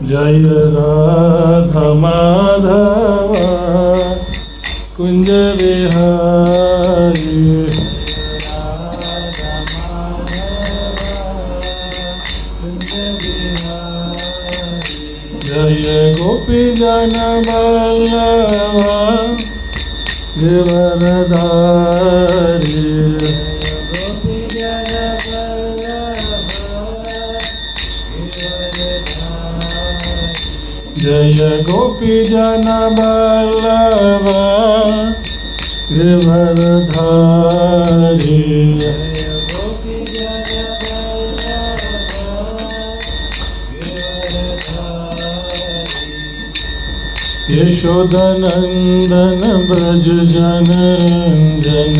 जय राधा माधव कुंज विहारी। जय गोपी जन वल्लभा गिरधारी। जय गोपी जन वल्लभा गिरधारी। यशोदानंदन ब्रज जन रंजन।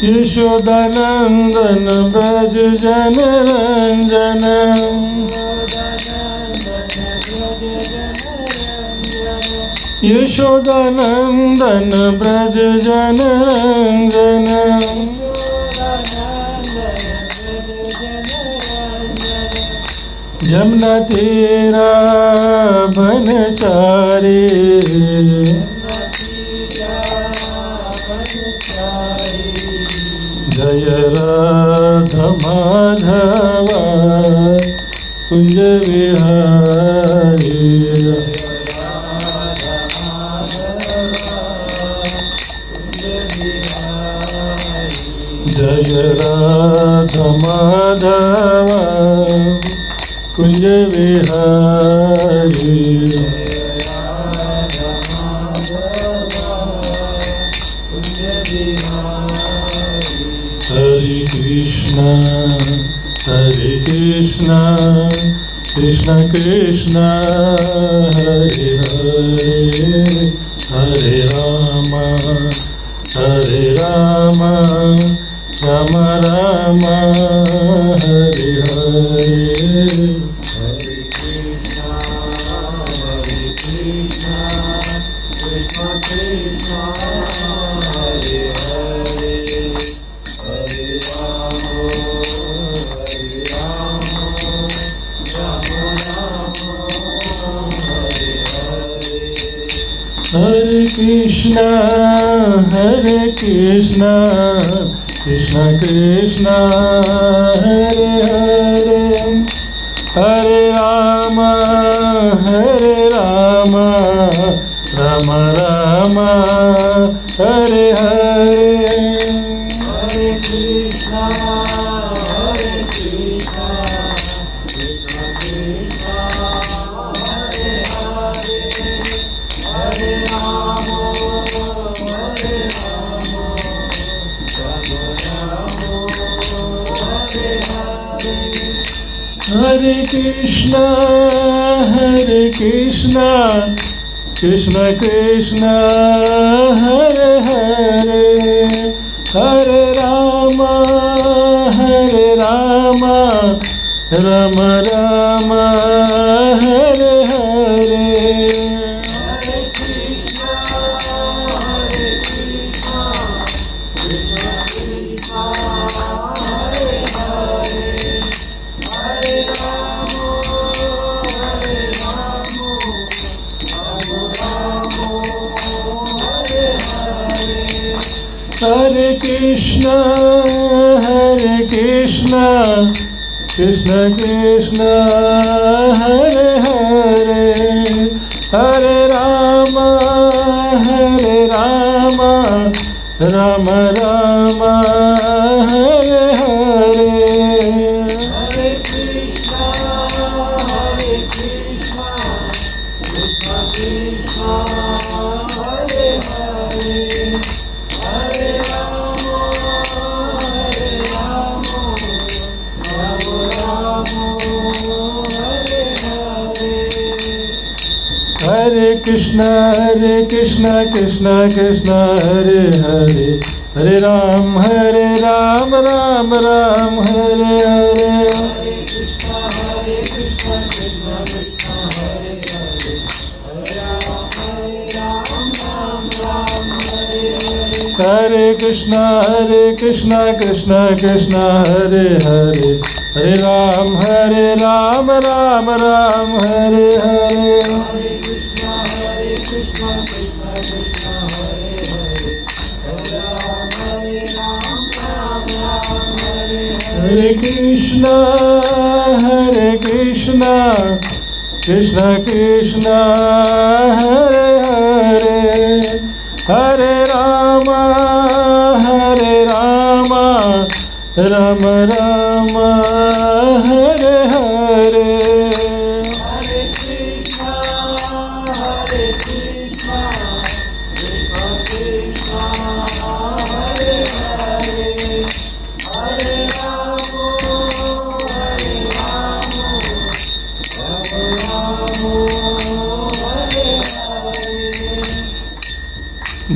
यशोदानंदन ब्रज जन रंजन। यशोदानंदन ब्रज जन रंजन। यमुना तीरा बनचारी। जय राधा माधव कुंज विहारी। जय राधा माधव कुंज विहारी। हरे कृष्णा कृष्ण कृष्ण हरे हरे हरे राम राम राम हरे हरे। हरे कृष्णा कृष्ण कृष्ण हरे हरे हरे राम राम राम हरे हरे। हरे कृष्णा हरे कृष्णा कृष्ण कृष्ण हरे हरे हरे राम राम राम हरे हरे। हरे कृष्णा कृष्ण कृष्ण हरे हरे हरे राम राम राम हरे हरे। हरे कृष्णा कृष्ण कृष्ण हरे हरे हरे राम हरे कृष्ण कृष्ण कृष्ण हरे हरे हरे राम राम राम हरे हरे। हरे कृष्ण कृष्ण कृष्ण हरे हरे हरे राम राम राम हरे हरे। हरे कृष्णा कृष्ण कृष्ण हरे हरे, हरे राम राम राम हरे हरे। हरे कृष्णा कृष्ण कृष्ण हरे हरे, हरे राम राम राम हरे हरे। हरे कृष्णा कृष्ण कृष्ण हरे हरे, हरे राम हरे हरे।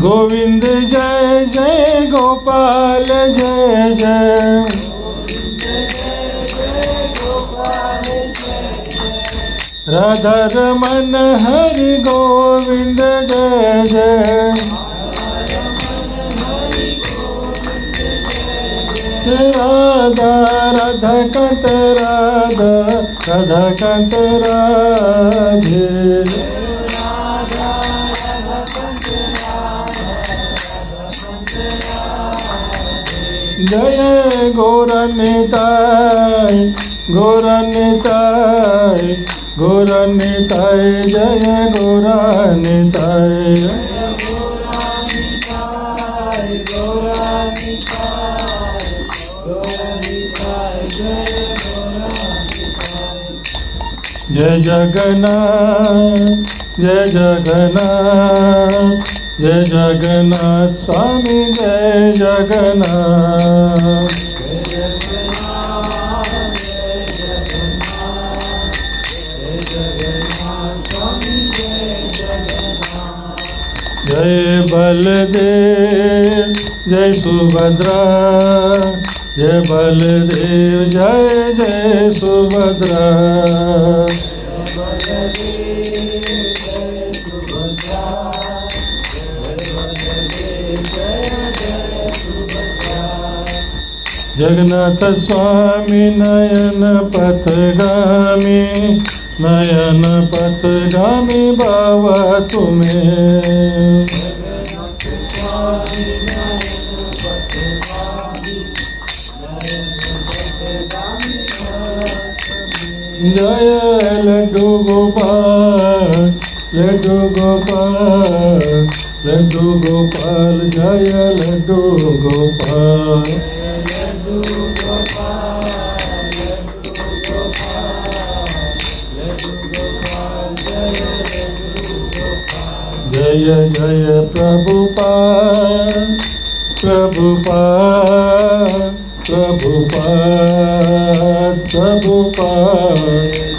गोविंद जय जय गोपाल जय जय, राधा रमन हरि गोविंद जय जय, राधा राधा कांत राधा राधा कांत राधे, जय गौरनिताय गौरनिताय गौरनिताय, जय गौरनिताय। जय जगन्नाथ जय जगन्नाथ जय जगन्नाथ स्वामी जय जगन्नाथ। जय बलदेव जय सुभद्रा, जय बलदेव जय जय सुभद्रा। जगन्नाथ स्वामी नयन पथगामी, नयन पथगामी बाबा तुम्हें। जय लड्डू गोपाल लड्डू गोपाल लड्डू गोपाल, जय लड्डू गोपाल। जय जय प्रभुपाद प्रभुपाद प्रभुपाद प्रभुपाद,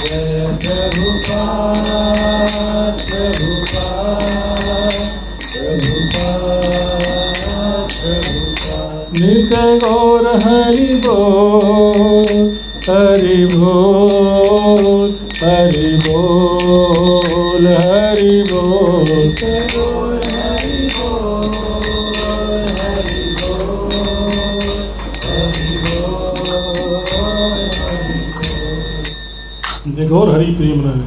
जय प्रभुपाद प्रभुपाद प्रभुपाद प्रभुपाद। नित्य गौर हरि बोल हरि बोल हरि बोल हरि बोल। जय गौर हरि प्रेम नंद,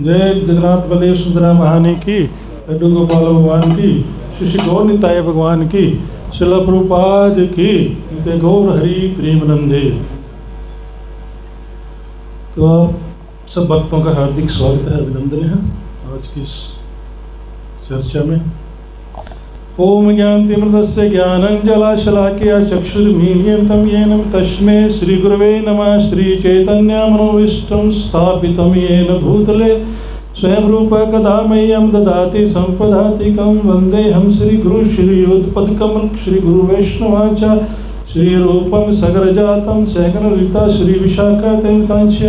जय जगन्नाथ बलदेव सुंदरा महानी की, लड्डू गोपाल भगवान की, श्री गौर निताय भगवान की, श्रील प्रभुपाद की, जय गौर हरि प्रेम नंदे। तो आप सब भक्तों का हार्दिक स्वागत है, अभिनंदन है आज की इस चर्चा में। ओम ज्ञानतिमिरस्य ज्ञानंजलाशलाकया चक्षुर्मीलितं येन तस्मै श्री गुरवे नमः। श्री चैतन्य मनोविष्टं स्थापितं येन भूतले स्वयं रूप कदा मह्यं ददाति संपदातिकं। वन्देऽहं श्री गुरु श्रीयुतपदकमल श्री गुरु वैष्णवाच श्री रूपं सगरजातं सहगणललिता श्री विशाखादेवतांच।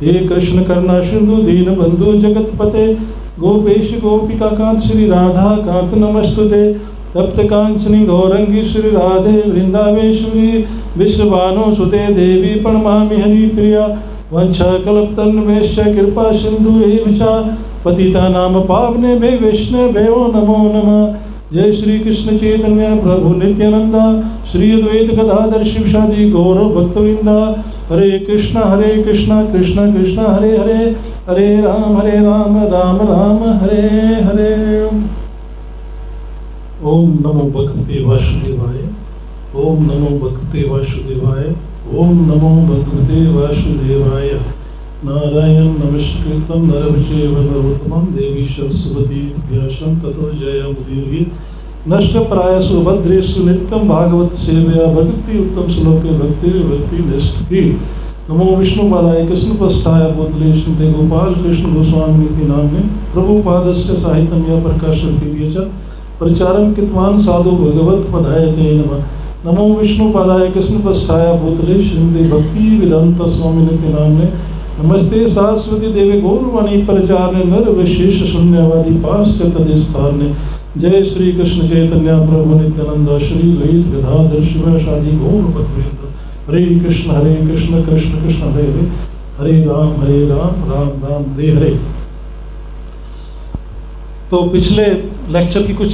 हे कृष्ण करुणा सिंधु दीनबंधु जगतपते गोपेश गोपिकाकांत श्री राधा कांत नमस्तुते। तप्त कांचनी गौरंगी श्री राधे वृंदावेश्वरी विश्वभानुसुते देवी प्रणमामि हरिप्रिया। वंशाकल्पतरुभ्यश्च कृपा सिंधु एव च पतितानां पावनेभ्यो वैष्णवेभ्यो नमो नमः। जय श्री कृष्ण चैतन्य प्रभु नित्यानंदा, श्री अद्वैत गदाधर शिवशादी गौर भक्तवृंदा। हरे कृष्णा कृष्ण कृष्ण हरे हरे, हरे राम राम राम हरे हरे। ओम नमो भगवते वासुदेवाय, ओम नमो भगवते वासुदेवाय, ओम नमो भगवते वासुदेवाय। नारायण नमस्कृतं नरं चैव नरोत्तमं, देवी सरस्वती व्यासं ततो जयमुदीरये। नष्टप्रायसु भद्रेषु नित्यं भागवत सेवया, भक्ति उत्तम श्लोके भक्ति निष्ठी। नमो विष्णुपादाय कृष्णपस्थाय भूतले श्रीमते गोपाल कृष्ण गोस्वामी इति नाम्ने प्रभुपादस्य साहित्यं या प्रकाशन्ति च प्रचारं कृतवान् साधु भगवत पदायते नमः। नमो विष्णुपादाय कृष्णपस्थाय भूतले श्रीमते भक्ति वेदांत स्वामी इति नाम्ने नमस्ते सरस्वती देवी गौरवाणी प्रचारणे नर विशेष शून्यवादी पाश्चात्य स्थाने। जय श्री कृष्ण चैतन्य प्रभु नित्यानंद, श्री द्वैत गदाधर शिवासादि गौर भक्तवृंद। हरे कृष्ण कृष्ण कृष्ण हरे हरे, हरे राम राम हरे हरे। तो पिछले लेक्चर की कुछ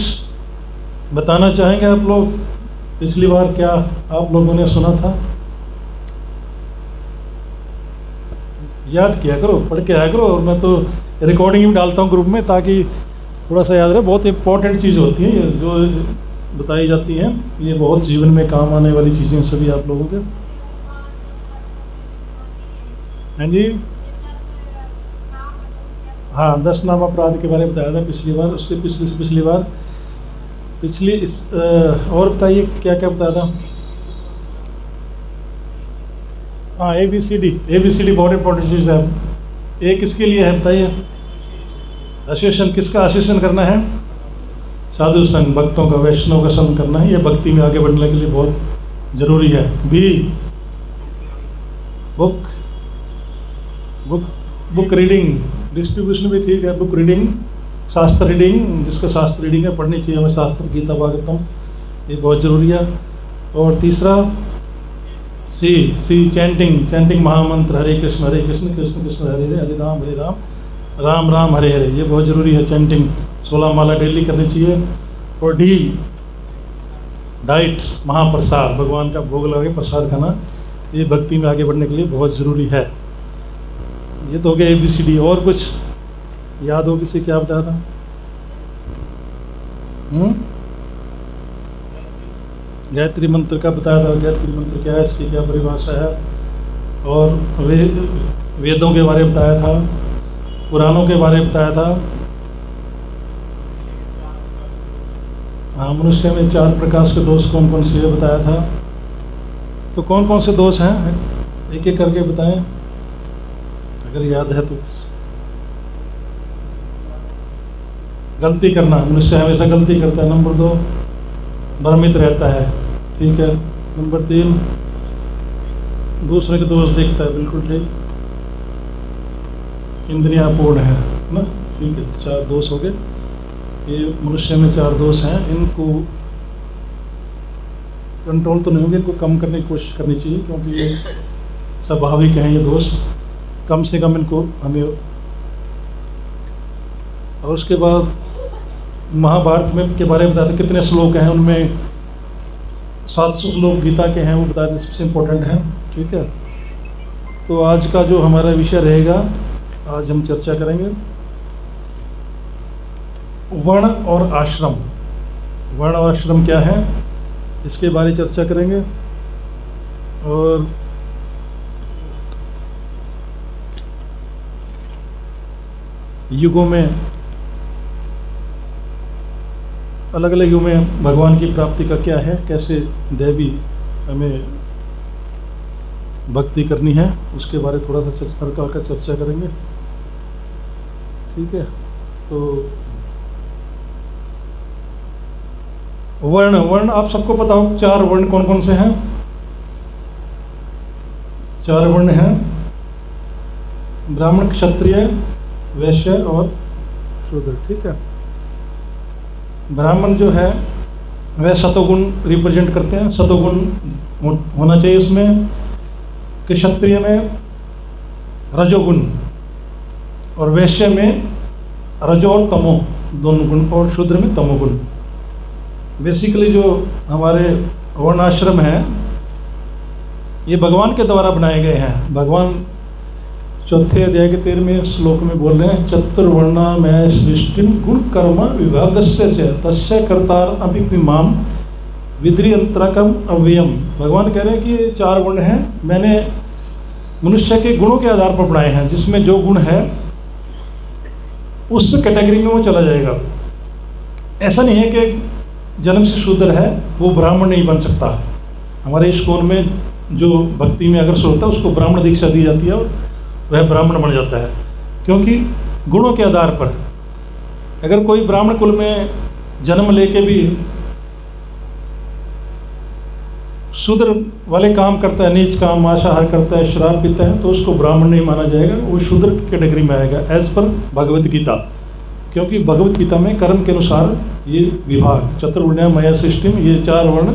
बताना चाहेंगे आप लोग? पिछली बार क्या आप लोगों ने सुना था? याद किया करो, पढ़ के आया करो, और मैं तो रिकॉर्डिंग भी डालता हूँ ग्रुप में ताकि थोड़ा सा याद रहे। बहुत इंपॉर्टेंट चीज़ होती है ये जो बताई जाती हैं, ये बहुत जीवन में काम आने वाली चीज़ें सभी आप लोगों के। हाँ जी, हाँ 10 नाम अपराध के बारे में बताया था पिछली बार, उससे पिछली बार और बताइए क्या क्या बताया था? हाँ ABCD बहुत इंपॉर्टेंट चीज़ है। ए किसके लिए है बताइए? एसोसिएशन, किसका एसोसिएशन करना है? साधु संघ, भक्तों का, वैष्णव का संग करना है। ये भक्ति में आगे बढ़ने के लिए बहुत जरूरी है। बी बुक रीडिंग, डिस्ट्रीब्यूशन भी ठीक है। बुक रीडिंग, शास्त्र रीडिंग, जिसका शास्त्र रीडिंग है पढ़नी चाहिए हमें, शास्त्र गीता भागवतम, ये बहुत ज़रूरी है। और तीसरा सी चैंटिंग महामंत्र, हरे कृष्ण कृष्ण कृष्ण हरे हरे, हरे राम राम हरे हरे, ये बहुत ज़रूरी है। चैंटिंग 16 माला डेली करनी चाहिए। और डी डाइट, महाप्रसाद, भगवान का भोग लगा के प्रसाद खाना, ये भक्ति में आगे बढ़ने के लिए बहुत ज़रूरी है। ये तो हो गया ABCD। और कुछ याद हो किसी? क्या बताया था? गायत्री मंत्र का बताया था। गायत्री मंत्र क्या है, इसकी क्या परिभाषा है? और वेदों के बारे में बताया था, पुराणों के बारे में बताया था। हाँ, मनुष्य में 4 प्रकार के दोष कौन कौन से बताया था। तो कौन कौन से दोष हैं एक एक करके बताएं अगर याद है तो। गलती करना, मनुष्य हमेशा गलती करता है। नंबर 2, भ्रमित रहता है, ठीक है। नंबर 3, दूसरे के दोष देखता है, बिल्कुल ठीक। इंद्रियां पूर्ण है ना, ठीक है। 4 दोष हो गए। ये मनुष्य में 4 दोष हैं, इनको कंट्रोल तो नहीं होंगे, इनको कम करने की कोशिश करनी चाहिए, क्योंकि ये स्वाभाविक हैं ये दोष। कम से कम इनको हमें। और उसके बाद महाभारत में के बारे में बताते कितने श्लोक हैं, उनमें 700 श्लोक गीता के हैं, वो बताते सबसे इम्पोर्टेंट हैं, ठीक है। तो आज का जो हमारा विषय रहेगा, आज हम चर्चा करेंगे वर्ण और आश्रम। वर्ण और आश्रम क्या है, इसके बारे में चर्चा करेंगे। और युगों में, अलग अलग युग में भगवान की प्राप्ति का क्या है, कैसे दैवी हमें भक्ति करनी है, उसके बारे थोड़ा सा प्रकार का चर्चा करेंगे, ठीक है। तो वर्ण आप सबको पता हो, 4 वर्ण कौन कौन से हैं? 4 वर्ण हैं, ब्राह्मण, क्षत्रिय, वैश्य और शूद्र, ठीक है। ब्राह्मण जो है वह सतोगुण रिप्रेजेंट करते हैं, सतोगुण होना चाहिए उसमें। क्षत्रिय में रजोगुण, और वैश्य में रजो और तमो दोनों गुण, और शूद्र में तमोगुण। बेसिकली जो हमारे वर्णाश्रम हैं ये भगवान के द्वारा बनाए गए हैं। भगवान चौथे अध्याय के 13वें श्लोक में बोल रहे हैं, चतुर्वर्णा में सृष्टि गुण कर्म विभागस्य च तस्य कर्तार अभिमाम विद्रियंत्रकम अव्ययम। भगवान कह रहे हैं कि ये 4 वर्ण हैं, मैंने मनुष्य के गुणों के आधार पर बनाए हैं, जिसमें जो गुण है उस कैटेगरी में वो चला जाएगा। ऐसा नहीं है कि जन्म से शूद्र है वो ब्राह्मण नहीं बन सकता। हमारे इस्कॉन में जो भक्ति में अग्रसर होता है उसको ब्राह्मण दीक्षा दी जाती है और वह ब्राह्मण बन जाता है, क्योंकि गुणों के आधार पर। अगर कोई ब्राह्मण कुल में जन्म लेके भी शूद्र वाले काम करता है, नीच काम, मांसाहार करता है, शराब पीता है, तो उसको ब्राह्मण नहीं माना जाएगा, वो शूद्र की कैटेगरी में आएगा एज पर भगवत गीता। क्योंकि भगवत गीता में कर्म के अनुसार ये विभाग चतुर्वर्ण्य मया सृष्टि में ये 4 वर्ण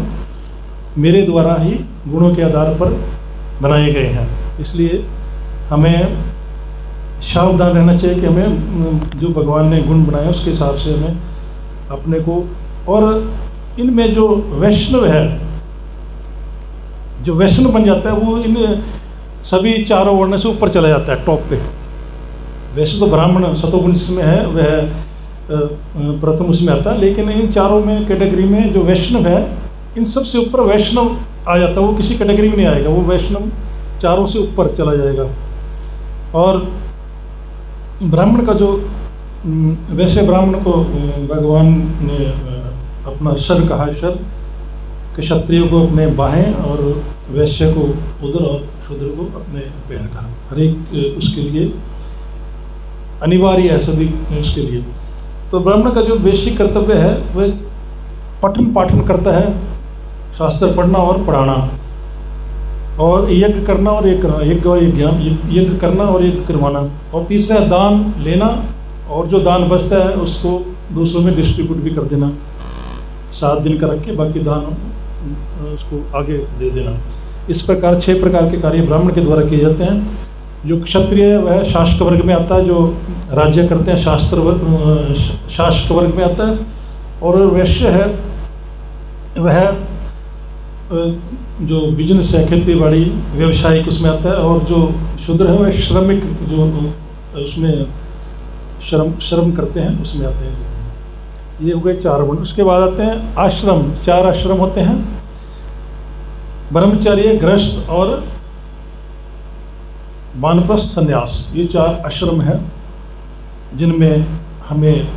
मेरे द्वारा ही गुणों के आधार पर बनाए गए हैं। इसलिए हमें सावधान रहना चाहिए कि हमें जो भगवान ने गुण बनाए उसके हिसाब से हमें अपने को, और इनमें जो वैष्णव है, जो वैष्णव बन जाता है वो इन सभी 4 वर्ण से ऊपर चला जाता है, टॉप पे। वैसे तो ब्राह्मण सतोगुण जिसमें है वह प्रथम उसमें आता है, लेकिन इन 4 में कैटेगरी में जो वैष्णव है इन सब से ऊपर वैष्णव आ जाता है, वो किसी कैटेगरी में नहीं आएगा, वो वैष्णव 4 से ऊपर चला जाएगा। और ब्राह्मण का जो वैसे ब्राह्मण को भगवान ने अपना शर कहा, शर कि क्षत्रियों को अपने बाहें और वैश्य को उदर और शूद्र को अपने पैर कहा। हर एक उसके लिए अनिवार्य है, सभी उसके लिए। तो ब्राह्मण का जो बेसिक कर्तव्य है वह पठन पाठन करता है, शास्त्र पढ़ना और पढ़ाना, और यज्ञ करना और एक करना, यज्ञ और ज्ञान, यज्ञ करना और यज्ञ करवाना, और तीसरा दान लेना, और जो दान बचता है उसको दूसरों में डिस्ट्रीब्यूट भी कर देना, 7 दिन का रख के बाकी दान उसको आगे दे देना। इस प्रकार 6 प्रकार के कार्य ब्राह्मण के द्वारा किए जाते हैं। जो क्षत्रिय है वह शासक वर्ग में आता है, जो राज्य करते हैं शासक वर्ग में आता है, और वैश्य है वह जो बिजनेस है, खेती बाड़ी व्यवसायिक उसमें आता है, और जो शूद्र है वह श्रमिक जो उसमें श्रम करते हैं उसमें आते हैं। ये हो गए 4 वर्ण। उसके बाद आते हैं आश्रम। 4 आश्रम होते हैं, ब्रह्मचर्य, गृहस्थ और वानप्रस्थ संन्यास। ये 4 आश्रम हैं जिनमें हमें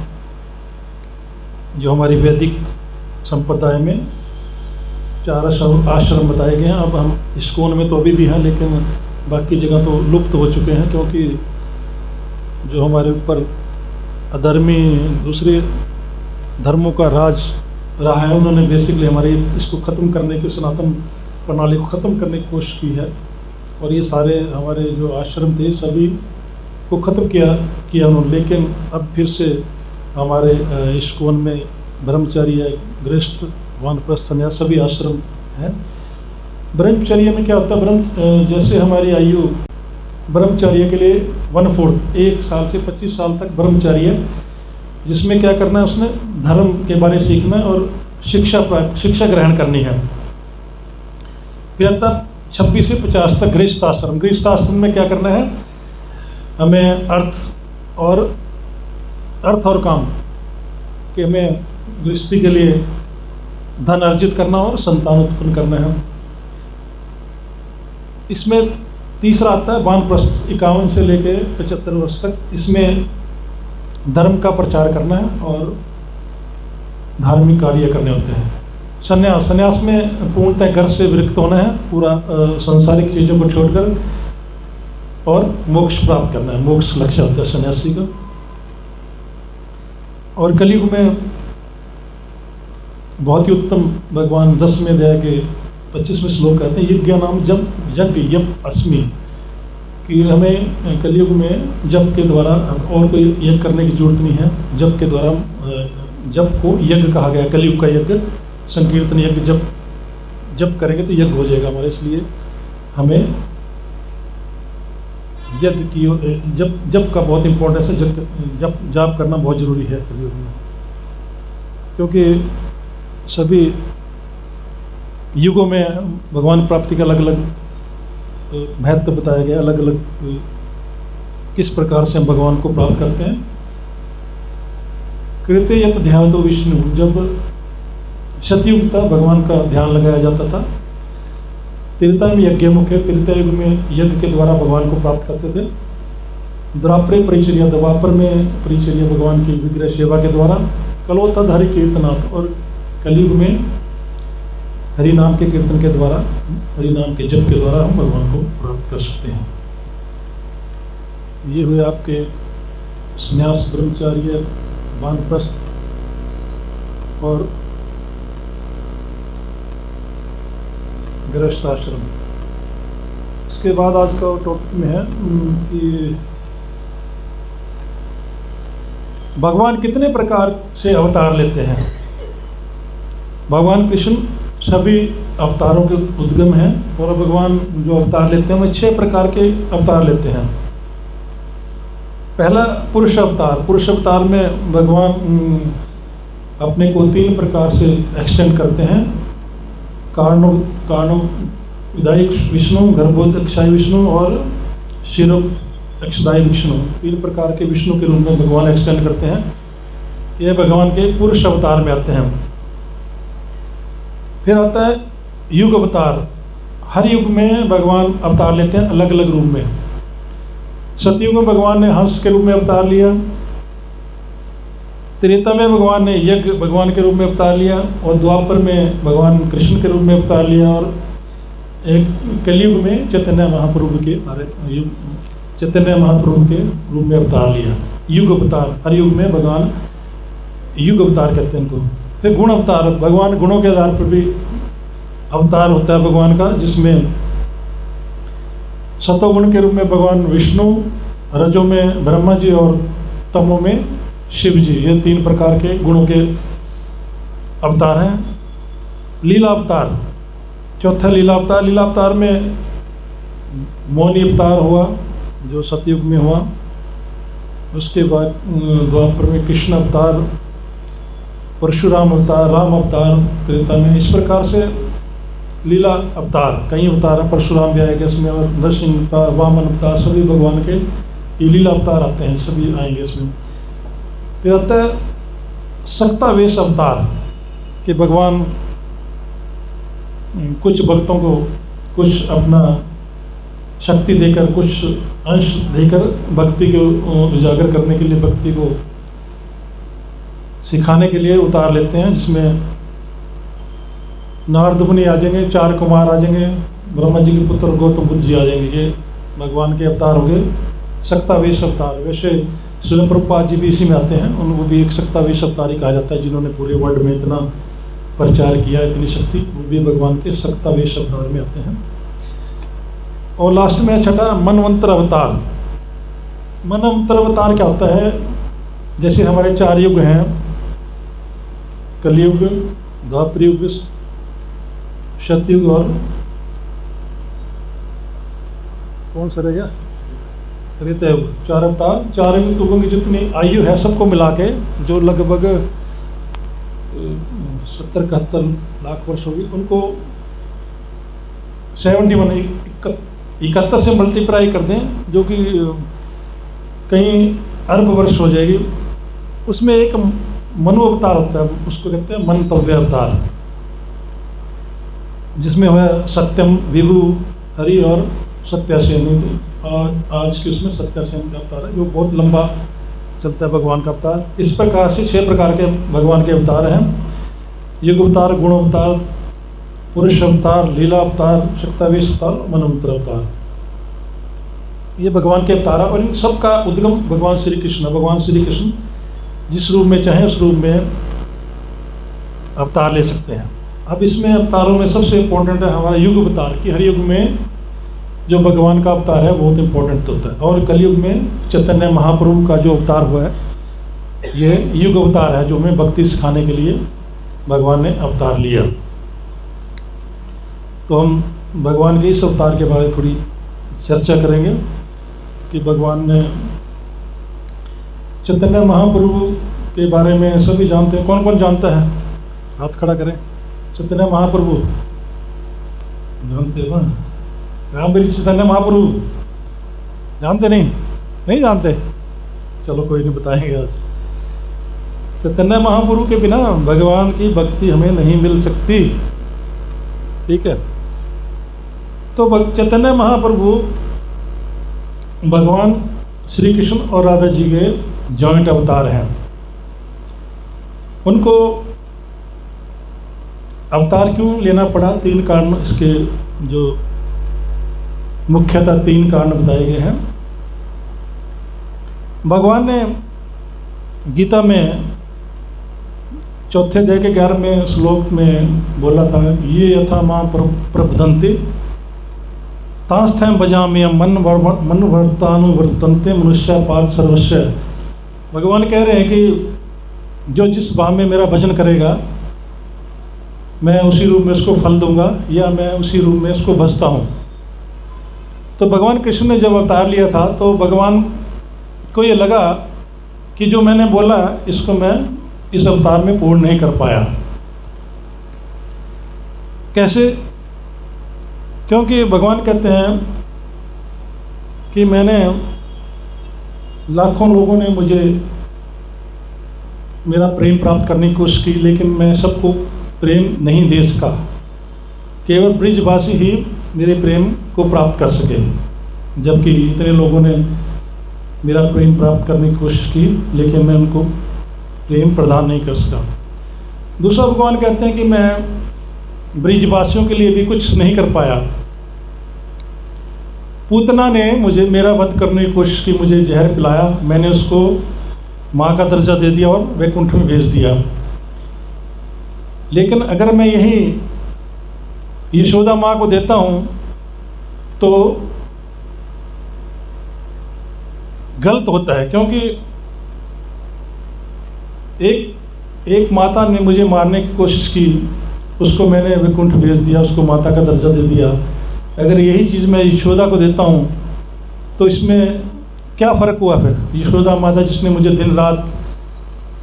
जो हमारी वैदिक संप्रदाय में 4 आश्रम बताए गए हैं। अब हम इस्कॉन में तो अभी भी हैं, लेकिन बाकी जगह तो लुप्त हो चुके हैं, क्योंकि जो हमारे ऊपर अधर्मी दूसरे धर्मों का राज रहा है, उन्होंने बेसिकली हमारे इसको ख़त्म करने की, सनातन प्रणाली को ख़त्म करने की कोशिश की है, और ये सारे हमारे जो आश्रम थे सभी को ख़त्म किया उन्होंने। लेकिन अब फिर से हमारे इस्कॉन में ब्रह्मचर्य, गृहस्थ, वानप्रस्थ, संन्यास सभी आश्रम हैं। ब्रह्मचर्य में क्या होता है, जैसे हमारी आयु ब्रह्मचर्य के लिए 1/4 1 साल से 25 साल तक ब्रह्मचर्य, जिसमें क्या करना है, उसने धर्म के बारे में सीखना है और शिक्षा ग्रहण करनी है। फिर तब 26 से 50 तक गृहस्थ आश्रम। गृहस्थ आश्रम में क्या करना है, हमें अर्थ और काम कि हमें गृहस्थी के लिए धन अर्जित करना और संतान उत्पन्न करना है। इसमें तीसरा आता है वानप्रस्थ, 51 से लेकर 75 वर्ष तक। इसमें धर्म का प्रचार करना है और धार्मिक कार्य करने होते हैं। संन्यास में पूर्णतः घर से विरक्त होना है, पूरा सांसारिक चीज़ों को छोड़कर, और मोक्ष प्राप्त करना है। मोक्ष लक्ष्य होता है सन्यासी का। और कलयुग में बहुत ही उत्तम भगवान 10वें अध्याय के 25वें श्लोक कहते हैं, यज्ञ नाम यज्ञ यप अस्मि, कि हमें कलयुग में जप के द्वारा और कोई यज्ञ करने की जरूरत नहीं है। जप के द्वारा जप को यज्ञ कहा गया, कलयुग का यज्ञ, संकीर्तन यज्ञ। जप करेंगे तो यज्ञ हो जाएगा हमारे, इसलिए हमें यज्ञ की जप का बहुत इंपॉर्टेंस है। जप करना बहुत ज़रूरी है कलयुग में, क्योंकि सभी युगों में भगवान प्राप्ति का अलग अलग महत्व बताया गया, अलग अलग किस प्रकार से हम भगवान को प्राप्त करते हैं। कृते यत ध्यातो विष्णु, जब सतयुग था भगवान का ध्यान लगाया जाता था। त्रेता में यज्ञ मुख्य, त्रेता युग में यज्ञ के द्वारा भगवान को प्राप्त करते थे। द्वापरे परिचर्या, द्वापर में परिचर्या भगवान की विग्रह सेवा के द्वारा। कलो तद हरि कीर्तनाथ, और कलयुग में हरि नाम के कीर्तन के द्वारा, हरि नाम के जप के द्वारा हम भगवान को प्राप्त कर सकते हैं। ये हुए आपके संन्यास, ब्रह्मचार्य, वानप्रस्थ और गृहस्थाश्रम। इसके बाद आज का टॉपिक में है कि भगवान कितने प्रकार से अवतार लेते हैं। भगवान कृष्ण सभी अवतारों के उद्गम हैं, और भगवान जो अवतार लेते हैं वह 6 प्रकार के अवतार लेते हैं। पहला पुरुष अवतार। पुरुष अवतार में भगवान अपने को 3 प्रकार से एक्सटेंड करते हैं। कारणोदायक विष्णु, गर्भोदक्षाय विष्णु और शिरोक्षदायक विष्णु। 3 प्रकार के विष्णु के रूप में भगवान एक्सटेंड करते हैं। ये भगवान के पुरुष अवतार में आते हैं। फिर आता है युग अवतार। हर युग में भगवान अवतार लेते हैं अलग अलग रूप में। सतयुग में भगवान ने हंस के रूप में अवतार लिया। त्रेता में भगवान ने यज्ञ भगवान के रूप में अवतार लिया, और द्वापर में भगवान कृष्ण के रूप में अवतार लिया, और एक कलयुग में चैतन्य महाप्रभु के रूप में अवतार लिया। युग अवतार, हर युग में भगवान युग अवतार कहते हैं इनको। फिर गुण अवतार, भगवान गुणों के आधार पर भी अवतार होता है भगवान का, जिसमें सतोगुण के रूप में भगवान विष्णु, रजो में ब्रह्मा जी और तमो में शिव जी। ये 3 प्रकार के गुणों के अवतार हैं। लीला अवतार, चौथा लीला अवतार। लीला अवतार में मौनी अवतार हुआ जो सतयुग में हुआ। उसके बाद द्वापर में कृष्ण अवतार, परशुराम अवतार, राम अवतार त्रेता में। इस प्रकार से लीला अवतार, कई अवतार हैं। परशुराम भी आएंगे इसमें, और नरसिंह अवतार, वामन अवतार, सभी भगवान के ये लीला अवतार आते हैं, सभी आएंगे इसमें। फिर आता है सक्तावेश अवतार, कि भगवान कुछ भक्तों को कुछ अपना शक्ति देकर, कुछ अंश देकर भक्ति को उजागर करने के लिए, भक्ति को सिखाने के लिए उतार लेते हैं। जिसमें नारद मुनि आ जाएंगे, 4 कुमार आ जाएंगे, ब्रह्मा जी के पुत्र गौतम बुद्ध जी आ जाएंगे। ये भगवान के अवतार हो गए सक्तावेश अवतार। वैसे श्रील प्रभुपाद जी भी इसी में आते हैं, उनको भी एक सक्तावेश अवतार ही कहा जाता है, जिन्होंने पूरे वर्ल्ड में इतना प्रचार किया, इतनी शक्ति, वो भी भगवान के सक्तावेश अवतार में आते हैं। और लास्ट में छठा मनवंतर अवतार। मनवंतर अवतार क्या होता है? जैसे हमारे 4 युग हैं, कलयुग, द्वापर युग, सतयुग और कौन सा रह गया, त्रेता युग। 4 अवतार, 4 युगों की जितनी आयु है सबको मिला के जो लगभग 70-71 लाख वर्ष होगी, उनको 71 से मल्टीप्लाई कर दें, जो कि कई अरब वर्ष हो जाएगी। उसमें एक मनु अवतार होता है, उसको कहते हैं मंतव्य अवतार, जिसमें हुआ सत्यम, विभु, हरि और सत्यासेन। और आज के उसमें सत्यासेन का अवतार है, जो बहुत लंबा चलता है भगवान का अवतार। इस प्रकार से 6 प्रकार के भगवान के अवतार हैं। युग अवतार, गुण अवतार, पुरुष अवतार, लीला अवतार, सक्तावेश अवतार, मनवंतर अवतार। ये भगवान के अवतार है, और इन सब का उद्गम भगवान श्री कृष्ण। भगवान श्री कृष्ण जिस रूप में चाहें उस रूप में अवतार ले सकते हैं। अब इसमें अवतारों में सबसे इम्पोर्टेंट है हमारा युग अवतार, कि हर युग में जो भगवान का अवतार है बहुत इम्पोर्टेंट होता है। और कलयुग में चैतन्य महाप्रभु का जो अवतार हुआ है, ये युग अवतार है, जो हमें भक्ति सिखाने के लिए भगवान ने अवतार लिया। तो हम भगवान के इस अवतार के बारे में थोड़ी चर्चा करेंगे कि भगवान ने चैतन्य महाप्रभु के बारे में सभी जानते हैं। कौन कौन जानता है हाथ खड़ा करें। चैतन्य महाप्रभु जानते हो ना? रामगिरी चैतन्य महाप्रभु जानते नहीं जानते? चलो कोई नहीं, बताएंगे आज। चैतन्य महाप्रभु के बिना भगवान की भक्ति हमें नहीं मिल सकती, ठीक है? तो चैतन्य महाप्रभु भगवान श्री कृष्ण और राधा जी के जॉइंट अवतार हैं। उनको अवतार क्यों लेना पड़ा? 3 कारण इसके जो मुख्यतः 3 कारण बताए गए हैं। भगवान ने गीता में 4th अध्याय के 11वें श्लोक में बोला था, ये यथा मां प्रबधन्ते तास्थं भजाम्यहं मन वर्तानुवर्तन्ते मनुष्य पार्थ सर्वस्व। भगवान कह रहे हैं कि जो जिस भाव में मेरा भजन करेगा मैं उसी रूप में उसको फल दूंगा, या मैं उसी रूप में उसको भजता हूँ। तो भगवान कृष्ण ने जब अवतार लिया था तो भगवान को ये लगा कि जो मैंने बोला इसको मैं इस अवतार में पूर्ण नहीं कर पाया। कैसे? क्योंकि भगवान कहते हैं कि मैंने लाखों लोगों ने मुझे मेरा प्रेम प्राप्त करने की कोशिश की, लेकिन मैं सबको प्रेम नहीं दे सका। केवल ब्रिजवासी ही मेरे प्रेम को प्राप्त कर सके, जबकि इतने लोगों ने मेरा प्रेम प्राप्त करने की कोशिश की, लेकिन मैं उनको प्रेम प्रदान नहीं कर सका। दूसरा, भगवान कहते हैं कि मैं ब्रिजवासियों के लिए भी कुछ नहीं कर पाया। पूतना ने मुझे मेरा वध करने की कोशिश की, मुझे जहर पिलाया, मैंने उसको माँ का दर्जा दे दिया और वैकुंठ में भेज दिया। लेकिन अगर मैं यही यशोदा माँ को देता हूँ तो गलत होता है, क्योंकि एक माता ने मुझे मारने की कोशिश की, उसको मैंने वैकुंठ भेज दिया, उसको माता का दर्जा दे दिया। अगर यही चीज़ मैं यशोदा को देता हूँ तो इसमें क्या फ़र्क हुआ? फिर यशोदा माता जिसने मुझे दिन रात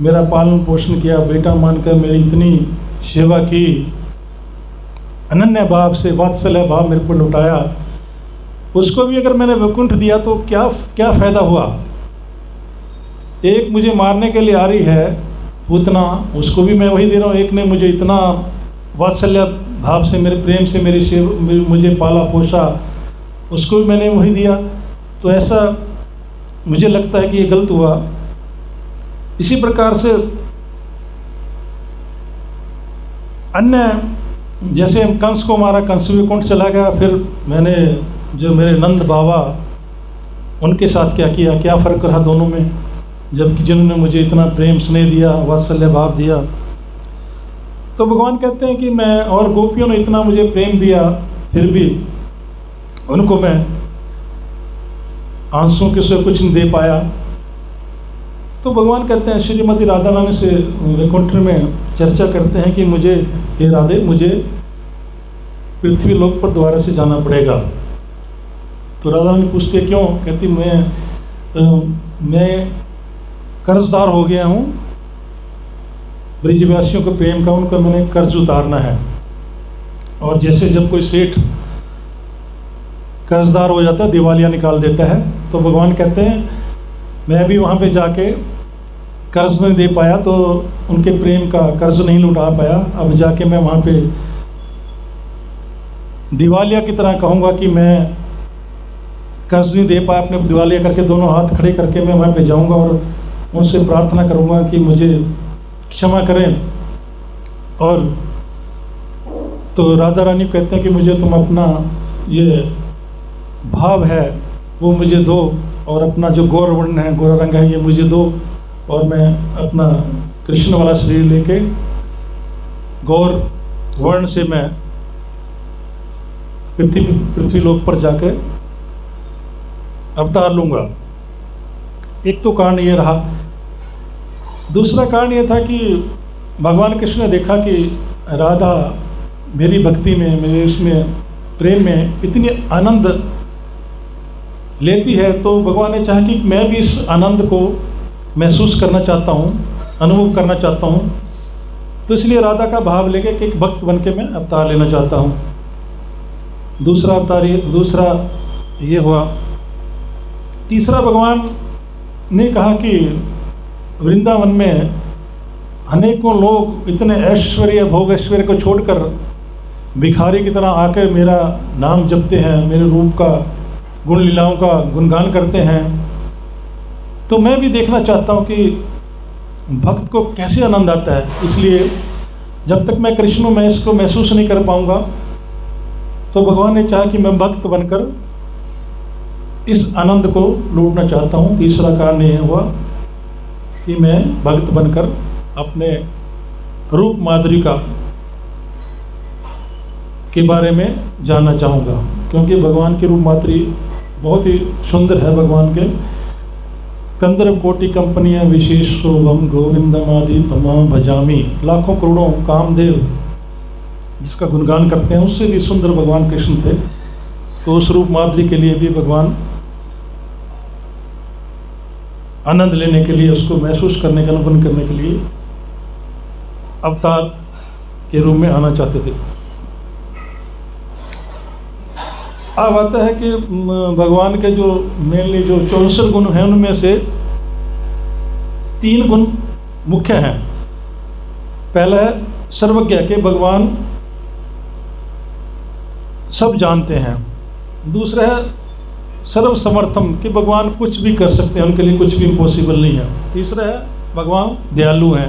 मेरा पालन पोषण किया, बेटा मानकर मेरी इतनी सेवा की, अनन्य भाव से वात्सल्य भाव मेरे पर लुटाया, उसको भी अगर मैंने वैकुंठ दिया तो क्या फ़ायदा हुआ? एक मुझे मारने के लिए आ रही है पूतना, उसको भी मैं वही दे रहा हूँ। एक ने मुझे इतना वात्सल्य भाव से, मेरे प्रेम से मुझे पाला पोसा, उसको भी मैंने वही दिया। तो ऐसा मुझे लगता है कि ये गलत हुआ। इसी प्रकार से अन्य, जैसे कंस को मारा, कंस वैकुंठ चला गया, फिर मैंने जो मेरे नंद बाबा उनके साथ क्या किया, क्या फ़र्क रहा दोनों में, जबकि जिन्होंने मुझे इतना प्रेम स्नेह दिया, वात्सल्य भाव दिया। तो भगवान कहते हैं कि मैं, और गोपियों ने इतना मुझे प्रेम दिया, फिर भी उनको मैं आंसुओं के से कुछ नहीं दे पाया। तो भगवान कहते हैं, श्रीमती राधा रानी से वैकुंठ में चर्चा करते हैं कि मुझे, हे राधे, मुझे पृथ्वी लोक पर दोबारा से जाना पड़ेगा। तो राधा रानी पूछती है क्यों? कहती मैं कर्जदार हो गया हूँ ब्रिजवासियों के प्रेम का, उनका मैंने कर्ज उतारना है। और जैसे जब कोई सेठ कर्जदार हो जाता है, दिवालिया निकाल देता है, तो भगवान कहते हैं मैं भी वहाँ पे जाके कर्ज नहीं दे पाया, तो उनके प्रेम का कर्ज नहीं लौटा पाया। अब जाके मैं वहाँ पे दिवालिया की तरह कहूँगा कि मैं कर्ज नहीं दे पाया, अपने दिवालिया करके दोनों हाथ खड़े करके मैं वहाँ पे जाऊँगा और उनसे प्रार्थना करूँगा कि मुझे क्षमा करें। और तो राधा रानी कहते हैं कि मुझे तुम अपना ये भाव है वो मुझे दो, और अपना जो गौर वर्ण है, गोरा रंग है, ये मुझे दो, और मैं अपना कृष्ण वाला शरीर लेके गौर वर्ण से मैं पृथ्वी लोक पर जाके अवतार लूँगा। एक तो कारण ये रहा। दूसरा कारण ये था कि भगवान कृष्ण ने देखा कि राधा मेरी भक्ति में, मेरे उसमें प्रेम में इतनी आनंद लेती है, तो भगवान ने चाहा कि मैं भी इस आनंद को महसूस करना चाहता हूँ, अनुभव करना चाहता हूँ। तो इसलिए राधा का भाव लेके कि एक भक्त बन के मैं अवतार लेना चाहता हूँ। दूसरा अवतार दूसरा ये हुआ। तीसरा, भगवान ने कहा कि वृंदावन में अनेकों लोग इतने ऐश्वर्य भोग ऐश्वर्य को छोड़कर भिखारी की तरह आकर मेरा नाम जपते हैं, मेरे रूप का गुण लीलाओं का गुणगान करते हैं। तो मैं भी देखना चाहता हूँ कि भक्त को कैसे आनंद आता है। इसलिए जब तक मैं कृष्ण में इसको महसूस नहीं कर पाऊँगा, तो भगवान ने चाहा कि मैं भक्त बनकर इस आनंद को लूटना चाहता हूँ। तीसरा कारण ये हुआ कि मैं भक्त बनकर अपने रूप माधुरी का के बारे में जानना चाहूँगा, क्योंकि भगवान की रूप माधुरी बहुत ही सुंदर है। भगवान के कंदर्प कोटि कंपनियाँ विशेष शोभम गोविंदमादि तमाम भजामी, लाखों करोड़ों कामदेव जिसका गुणगान करते हैं, उससे भी सुंदर भगवान कृष्ण थे। तो उस रूप माधुरी के लिए भी भगवान आनंद लेने के लिए, उसको महसूस करने का अनुभव करने के लिए अवतार के रूप में आना चाहते थे। अब आता है कि भगवान के जो मेनली जो 64 गुण हैं, उनमें से 3 गुण मुख्य हैं। पहला है सर्वज्ञ के भगवान सब जानते हैं। दूसरा है सर्वसमर्थम कि भगवान कुछ भी कर सकते हैं, उनके लिए कुछ भी इम्पॉसिबल नहीं है। तीसरा है भगवान दयालु हैं।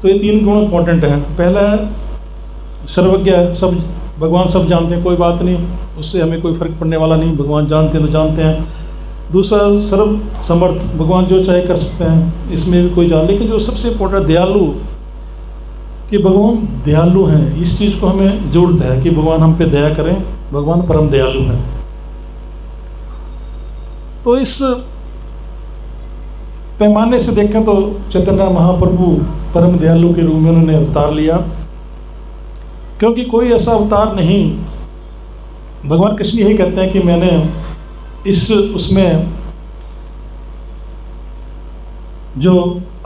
तो ये 3 गुण इंपॉर्टेंट हैं। पहला है सर्वज्ञ, सब भगवान सब जानते हैं, कोई बात नहीं, उससे हमें कोई फर्क पड़ने वाला नहीं, भगवान जानते हैं तो जानते हैं। दूसरा सर्व समर्थ, भगवान जो चाहे कर सकते हैं, इसमें भी कोई जान। लेकिन जो सबसे इम्पोर्टेंट दयालु, कि भगवान दयालु हैं, इस चीज़ को हमें जरूरत है कि भगवान हम पे दया करें। भगवान परम दयालु हैं। तो इस पैमाने से देखें तो चैतन्य महाप्रभु परम दयालु के रूप में उन्होंने अवतार लिया, क्योंकि कोई ऐसा अवतार नहीं। भगवान कृष्ण यही कहते हैं कि मैंने उसमें जो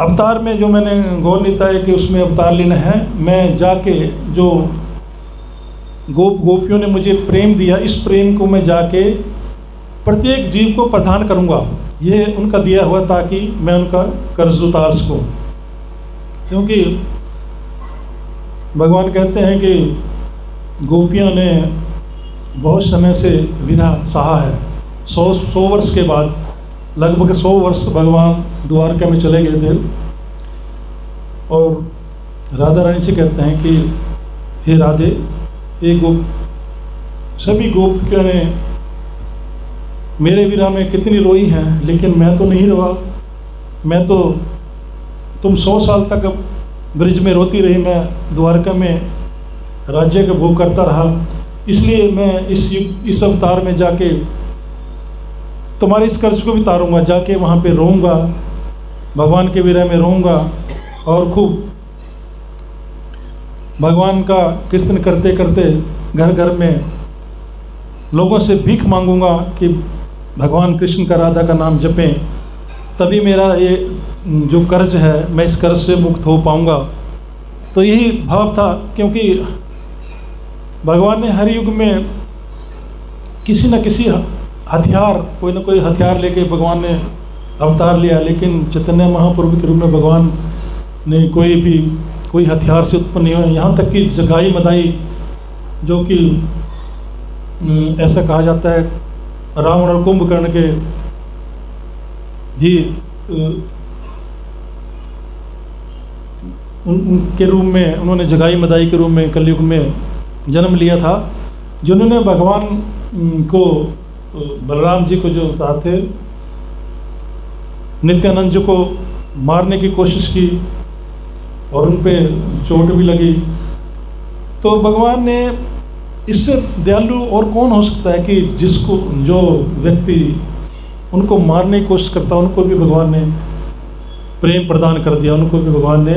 अवतार में जो मैंने गौर नीता है कि उसमें अवतार लेना है, मैं जाके जो गोपियों ने मुझे प्रेम दिया, इस प्रेम को मैं जाके प्रत्येक जीव को प्रदान करूंगा। ये उनका दिया हुआ ताकि मैं उनका कर्ज उतार सकूँ। क्योंकि भगवान कहते हैं कि गोपियों ने बहुत समय से विरह सहा है। 100 वर्ष के बाद, लगभग 100 वर्ष भगवान द्वारका में चले गए थे, और राधा रानी से कहते हैं कि हे राधे, ये सभी गोपियों ने मेरे विरह में कितनी रोई हैं, लेकिन मैं तो नहीं रोआ। मैं तो तुम 100 साल तक ब्रिज में रोती रही, मैं द्वारका में राज्य का भोग करता रहा, इसलिए मैं इस अवतार में जाके तुम्हारे इस कर्ज को भी तारूंगा, जाके वहाँ पे रोऊंगा, भगवान के विरह में रोऊंगा, और खूब भगवान का कीर्तन करते करते घर घर में लोगों से भीख मांगूंगा कि भगवान कृष्ण का, राधा का नाम जपें, तभी मेरा ये जो कर्ज है, मैं इस कर्ज से मुक्त हो पाऊंगा। तो यही भाव था, क्योंकि भगवान ने हर युग में किसी न किसी हथियार, कोई ना कोई हथियार लेके भगवान ने अवतार लिया, लेकिन चैतन्य महाप्रभु के रूप में भगवान ने कोई हथियार से उत्पन्न नहीं हुआ। यहाँ तक कि जगाई मदाई, जो कि ऐसा कहा जाता है रावण और कुंभकर्ण के ही उनके रूप में, उन्होंने जगाई मदाई के रूप में कलयुग में जन्म लिया था, जिन्होंने भगवान को, बलराम जी को जो बता थे, नित्यानंद जी को मारने की कोशिश की और उन पे चोट भी लगी। तो भगवान ने, इससे दयालु और कौन हो सकता है कि जिसको, जो व्यक्ति उनको मारने की कोशिश करता, उनको भी भगवान ने प्रेम प्रदान कर दिया, उनको भी भगवान ने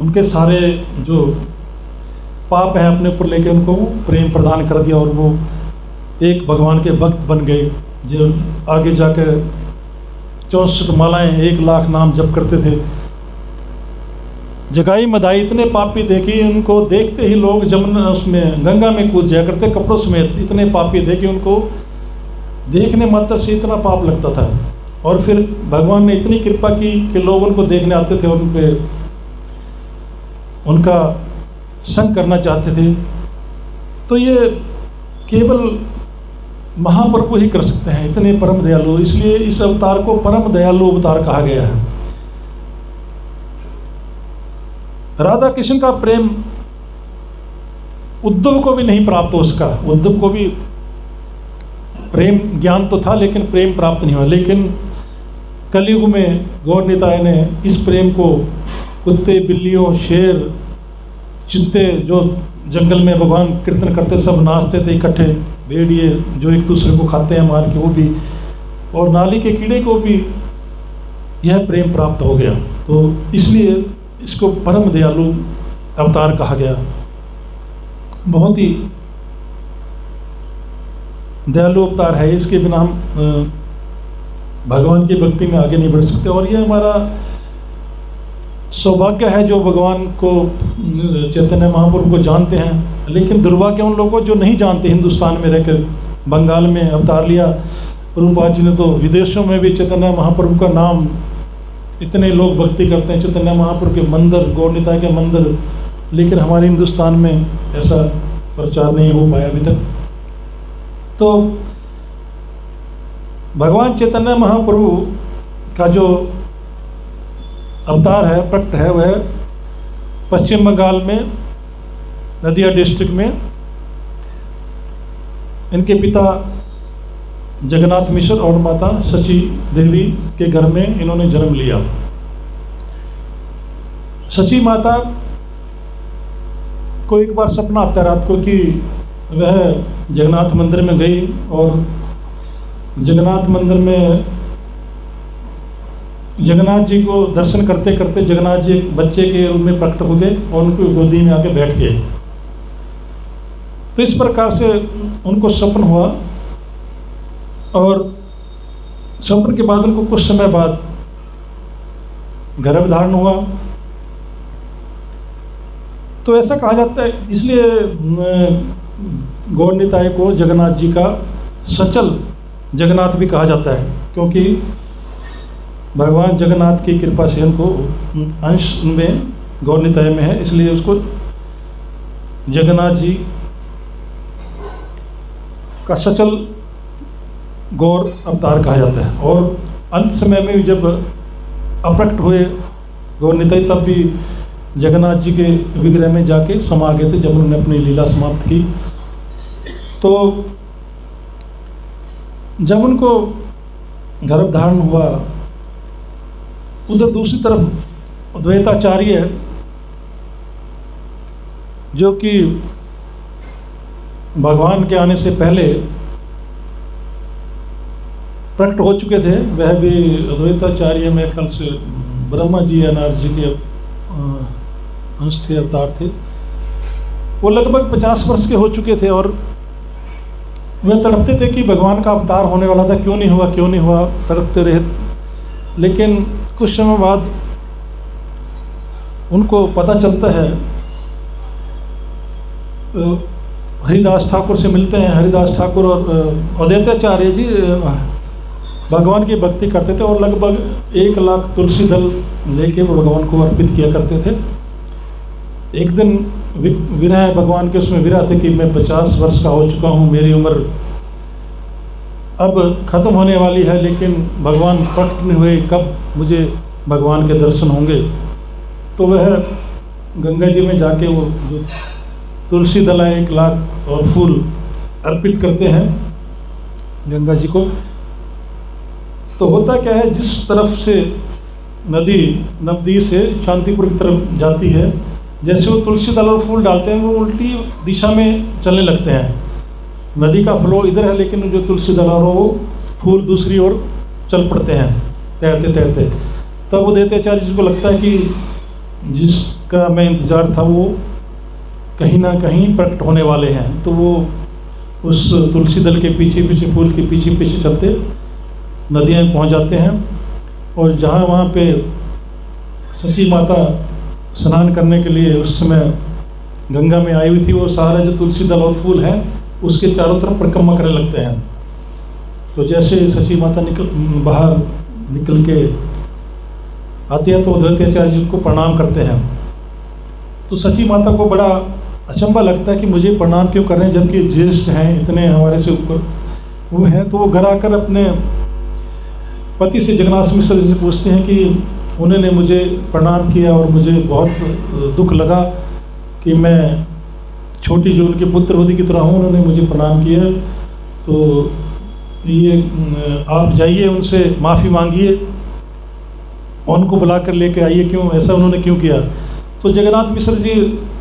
उनके सारे जो पाप हैं अपने ऊपर लेके उनको प्रेम प्रदान कर दिया, और वो एक भगवान के भक्त बन गए, जो आगे जाकर 64 मालाएं 1 लाख नाम जप करते थे। जगाई मदाई इतने पापी थे कि उनको देखते ही लोग जमुना उसमें गंगा में कूद जाया करते, कपड़ों समेत। इतने पापी थे कि उनको देखने मात्र से इतना पाप लगता था। और फिर भगवान ने इतनी कृपा की कि लोग उनको देखने आते थे, उन पे उनका संग करना चाहते थे। तो ये केवल महाप्रभु ही कर सकते हैं, इतने परम दयालु। इसलिए इस अवतार को परम दयालु अवतार कहा गया है। राधा कृष्ण का प्रेम उद्धव को भी नहीं प्राप्त हो सका। उद्धव को भी प्रेम ज्ञान तो था लेकिन प्रेम प्राप्त नहीं हुआ। लेकिन कलयुग में गौर निताय ने इस प्रेम को कुत्ते, बिल्लियों, शेर, चित्ते जो जंगल में भगवान कीर्तन करते सब नाचते थे इकट्ठे, भेड़िए जो एक दूसरे को खाते हैं मार के वो भी, और नाली के कीड़े को भी यह प्रेम प्राप्त हो गया। तो इसलिए इसको परम दयालु अवतार कहा गया। बहुत ही दयालु अवतार है, इसके बिना हम भगवान की भक्ति में आगे नहीं बढ़ सकते। और ये हमारा सौभाग्य है जो भगवान को, चैतन्य महाप्रभु को जानते हैं। लेकिन दुर्भाग्य उन लोगों को जो नहीं जानते, हिंदुस्तान में रहकर बंगाल में अवतार लिया रूपा जी ने, तो विदेशों में भी चैतन्य महाप्रभु का नाम इतने लोग भक्ति करते हैं, चैतन्य महाप्रभु के मंदिर, गौर निताय के मंदिर। लेकिन हमारे हिंदुस्तान में ऐसा प्रचार नहीं हो पाया अभी तक। तो भगवान चैतन्य महाप्रभु का जो अवतार है, प्रकट है, वह पश्चिम बंगाल में नदिया डिस्ट्रिक्ट में इनके पिता जगन्नाथ मिश्र और माता सची देवी के घर में इन्होंने जन्म लिया। सची माता को एक बार सपना आता है रात को कि वह जगन्नाथ मंदिर में गई और जगन्नाथ मंदिर में जगन्नाथ जी को दर्शन करते करते जगन्नाथ जी एक बच्चे के रूप में प्रकट हो गए और उनकी गोदी में आके बैठ गए। तो इस प्रकार से उनको स्वप्न हुआ और स्वप्न के बाद उनको कुछ समय बाद गर्भधारण हुआ। तो ऐसा कहा जाता है, इसलिए गौर निताय को जगन्नाथ जी का सचल जगन्नाथ भी कहा जाता है, क्योंकि भगवान जगन्नाथ की कृपा से उनको अंश में गौर निताय में है, इसलिए उसको जगन्नाथ जी का सचल गौर अवतार कहा जाता है। और अंत समय में जब अप्रकट हुए गौर निताय, तब भी जगन्नाथ जी के विग्रह में जाके समा गए थे जब उन्होंने अपनी लीला समाप्त की। तो जब उनको गर्भधारण हुआ, उधर दूसरी तरफ द्वैताचार्य जो कि भगवान के आने से पहले प्रकट हो चुके थे, वह भी द्वैताचार्य मेरे ख्याल से ब्रह्मा जी या नारद जी के अंश से अवतार थे। वो लगभग 50 वर्ष के हो चुके थे और वे तड़पते थे कि भगवान का अवतार होने वाला था, क्यों नहीं हुआ, क्यों नहीं हुआ, तड़पते रहे। लेकिन कुछ समय बाद उनको पता चलता है, हरिदास ठाकुर से मिलते हैं। हरिदास ठाकुर और अद्वैताचार्य जी भगवान की भक्ति करते थे और लगभग 1 लाख तुलसी दल लेके वो भगवान को अर्पित किया करते थे। एक दिन विरह भगवान के उसमें विरह थे कि मैं 50 वर्ष का हो चुका हूँ, मेरी उम्र अब ख़त्म होने वाली है, लेकिन भगवान प्रकट नहीं हुए, कब मुझे भगवान के दर्शन होंगे। तो वह गंगा जी में जाके वो जो तुलसी दलाएँ 1 लाख और फूल अर्पित करते हैं गंगा जी को। तो होता क्या है, जिस तरफ से नदी नवदी से शांतिपुर की तरफ जाती है, जैसे वो तुलसी दल और फूल डालते हैं वो उल्टी दिशा में चलने लगते हैं। नदी का फ्लो इधर है लेकिन जो तुलसी दल और वो फूल दूसरी ओर चल पड़ते हैं तैरते तैरते। तब वो द्वैताचार्य जी को लगता है कि जिसका मैं इंतज़ार था वो कहीं ना कहीं प्रकट होने वाले हैं। तो वो उस तुलसी दल के पीछे पीछे, फूल के पीछे पीछे चलते नदियाँ में पहुँच जाते हैं और जहाँ वहाँ पे सची माता स्नान करने के लिए उस समय गंगा में आई हुई थी, वो सारे जो तुलसी दल और फूल हैं उसके चारों तरफ परिक्रमा करने लगते हैं। तो जैसे सची माता बाहर निकल के आती है तो द्वैताचार्य जी को प्रणाम करते हैं। तो सची माता को बड़ा अचंभा लगता है कि मुझे प्रणाम क्यों कर रहे हैं, जबकि ज्येष्ठ हैं, इतने हमारे से ऊपर वो हैं। तो वो घर आकर अपने पति से, जगन्नाथ मिश्र जी से पूछते हैं कि उन्होंने मुझे प्रणाम किया और मुझे बहुत दुख लगा कि मैं छोटी जो उनके पुत्रवधि की तरह हूँ, उन्होंने मुझे प्रणाम किया। तो ये आप जाइए, उनसे माफ़ी मांगिए, उनको बुला कर लेके आइए, क्यों ऐसा उन्होंने क्यों किया। तो जगन्नाथ मिश्र जी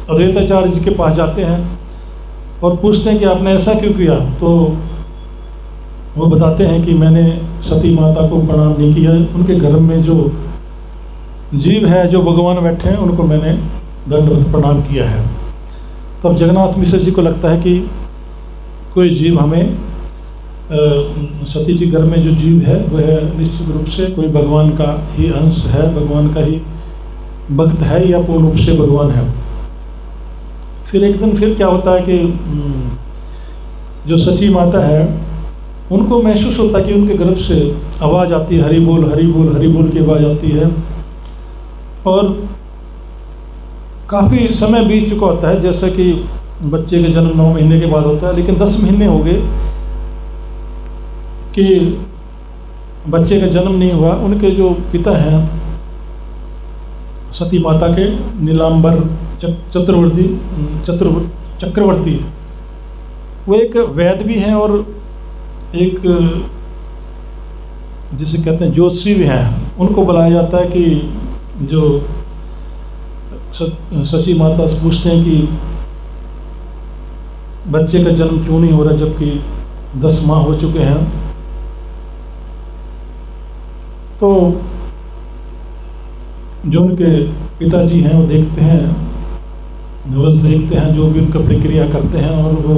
अद्वैताचार्य जी के पास जाते हैं और पूछते हैं कि आपने ऐसा क्यों किया। तो वो बताते हैं कि मैंने सती माता को प्रणाम नहीं किया, उनके घर में जो जीव है, जो भगवान बैठे हैं, उनको मैंने दंडवत प्रणाम किया है। तब जगन्नाथ मिश्र जी को लगता है कि कोई जीव हमें सती जी घर में जो जीव है वह निश्चित रूप से कोई भगवान का ही अंश है, भगवान का ही भक्त है या पूर्ण रूप से भगवान है। फिर एक दिन फिर क्या होता है कि जो सची माता है उनको महसूस होता है कि उनके गर्भ से आवाज़ आती है, हरि बोल हरि बोल हरि बोल की आवाज़ आती है। और काफ़ी समय बीत चुका होता है, जैसा कि बच्चे का जन्म 9 महीने के बाद होता है, लेकिन 10 महीने हो गए कि बच्चे का जन्म नहीं हुआ। उनके जो पिता हैं सती माता के, नीलांबर चक्रवर्ती, वो एक वैद्य भी हैं और एक जिसे कहते हैं ज्योतिषी भी हैं। उनको बुलाया जाता है कि जो सची माता से पूछते हैं कि बच्चे का जन्म क्यों नहीं हो रहा जबकि 10 माह हो चुके हैं। तो जो उनके पिताजी हैं वो देखते हैं, नवस देखते हैं, जो भी उनका प्रक्रिया करते हैं, और वो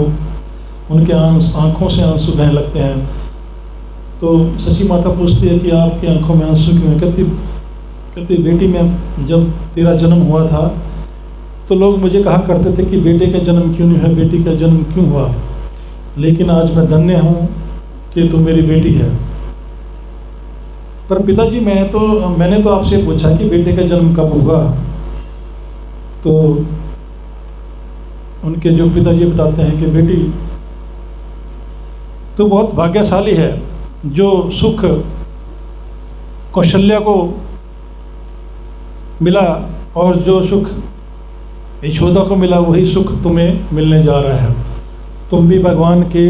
उनके आँखों से आंसू बहने लगते हैं। तो सची माता पूछती है कि आपकी आंखों में आंसू क्यों है। कहती बेटी, मैं जब तेरा जन्म हुआ था तो लोग मुझे कहा करते थे कि बेटे का जन्म क्यों नहीं है, बेटी का जन्म क्यों हुआ, लेकिन आज मैं धन्य हूँ कि तू मेरी बेटी है। पर पिताजी मैंने तो आपसे पूछा कि बेटे का जन्म कब होगा। तो उनके जो पिताजी बताते हैं कि बेटी तो बहुत भाग्यशाली है, जो सुख कौशल्या को मिला और जो सुख यशोदा को मिला वही सुख तुम्हें मिलने जा रहा है। तुम भी भगवान के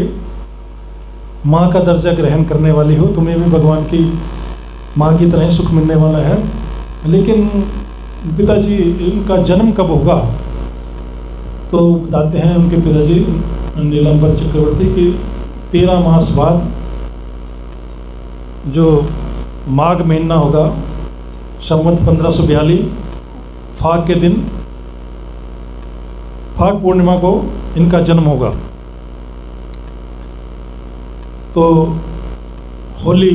माँ का दर्जा ग्रहण करने वाली हो, तुम्हें भी भगवान की माँ की तरह सुख मिलने वाला है। लेकिन पिताजी इनका जन्म कब होगा। तो बताते हैं उनके पिताजी नीलांबर चक्रवर्ती की 13 मास बाद जो माघ महीना होगा, संवत 1542 फाग के दिन, फाग पूर्णिमा को इनका जन्म होगा। तो होली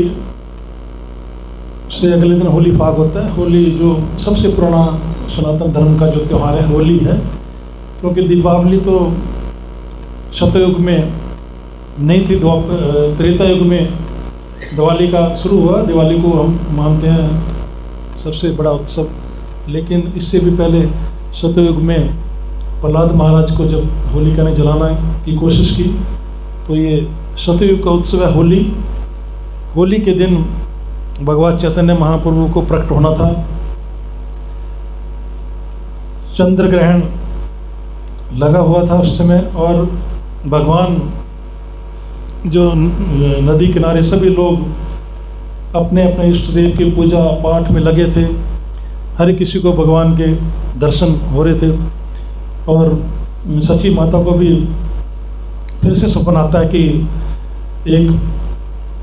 से अगले दिन होली फाग होता है। होली जो सबसे पुराना सनातन धर्म का जो त्यौहार है होली है, क्योंकि दीपावली तो सतयुग में नहीं थी, त्रेता युग में दिवाली का शुरू हुआ। दिवाली को हम मानते हैं सबसे बड़ा उत्सव, लेकिन इससे भी पहले सतयुग में प्रहलाद महाराज को जब होलिका ने जलाना की कोशिश की, तो ये सतयुग का उत्सव है होली। होली के दिन भगवान चैतन्य महाप्रभु को प्रकट होना था। चंद्र ग्रहण लगा हुआ था उस समय, और भगवान जो नदी किनारे सभी लोग अपने अपने इष्ट देव की पूजा पाठ में लगे थे। हर किसी को भगवान के दर्शन हो रहे थे, और सची माता को भी फिर से सपना आता है कि एक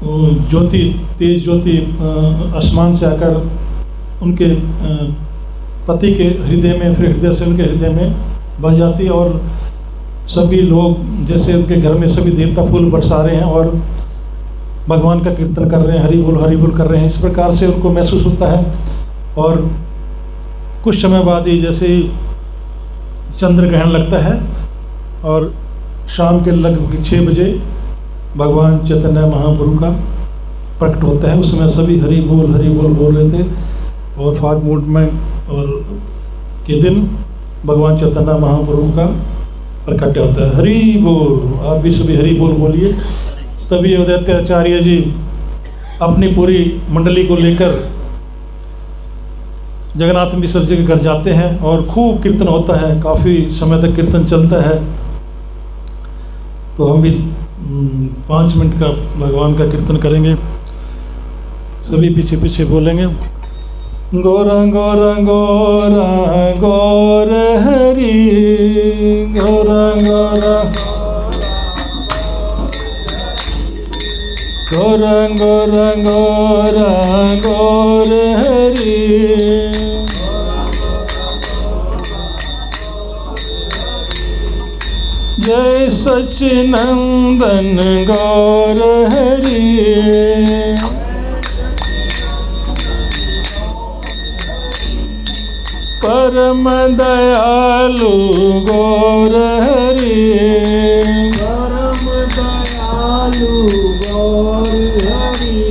ज्योति, तेज ज्योति आसमान से आकर उनके पति के हृदय में, फिर हृदय से उनके हृदय में बह जाती है, और सभी लोग जैसे उनके घर में सभी देवता फूल बरसा रहे हैं और भगवान का कीर्तन कर रहे हैं, हरि बोल कर रहे हैं। इस प्रकार से उनको महसूस होता है। और कुछ समय बाद ही जैसे ही चंद्र ग्रहण लगता है और शाम के लगभग 6 बजे भगवान चैतन्य महाप्रभु का प्रकट होता है। उस समय सभी हरि बोल बोल रहे थे और फाग मूड में और के दिन भगवान चैतन्य महाप्रभु का प्रकट होता है। हरि बोल, आप भी सभी हरि बोल बोलिए। तभी उदयत्य आचार्य जी अपनी पूरी मंडली को लेकर जगन्नाथ मिश्र जी के घर जाते हैं और खूब कीर्तन होता है, काफ़ी समय तक कीर्तन चलता है। तो हम भी 5 मिनट का भगवान का कीर्तन करेंगे, सभी पीछे पीछे बोलेंगे। गौरा गौरा गौरा गौर हरि, गौरा गौरा गौरा गौरा गौरा गौर हरि, जय सच्चिनंदन गौर हरि, परम दयालु गौर हरि, परम दयालु गौर हरि,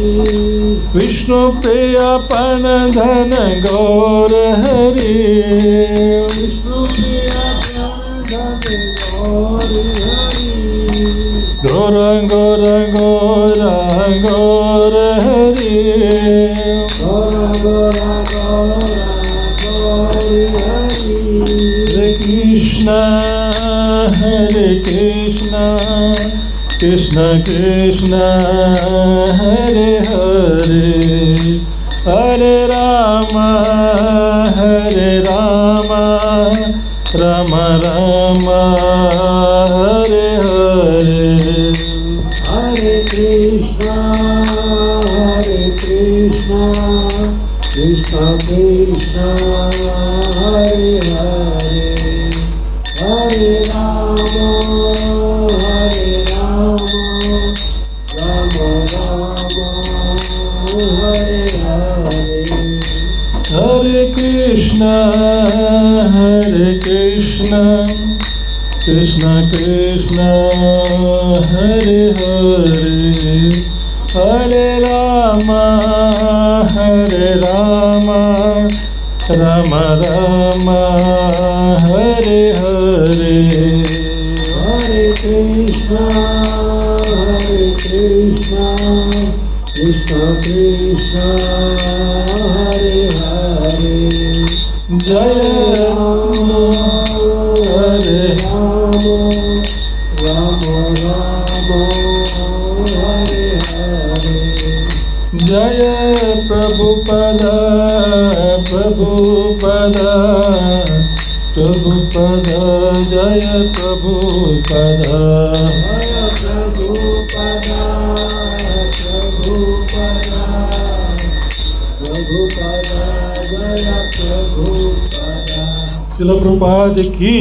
विष्णु प्रियपन धन गौर हरि, विष्णु प्रियपन धन गौर हरि, गौर गौर गौर गौर हरि, गौर गौर गौर हरे कृष्णा कृष्ण कृष्ण हरे हरे, हरे राम राम राम हरे हरे, हरे कृष्णा कृष्ण कृष्ण हरे हरे, हरे राम राम राम हरे हरे, हरे कृष्ण कृष्ण कृष्ण हरे हरे, हरे राम राम राम हरे हरे, हरे कृष्ण कृष्ण कृष्ण हरे हरे, जय राम हरे राम राम हरे हरे, जय प्रभुपद प्रभुपद प्रभुपद, जय प्रभुपद, जय प्रभुपद प्रभुपद प्रभुपद, जय प्रभुपद। श्रील प्रभुपाद की।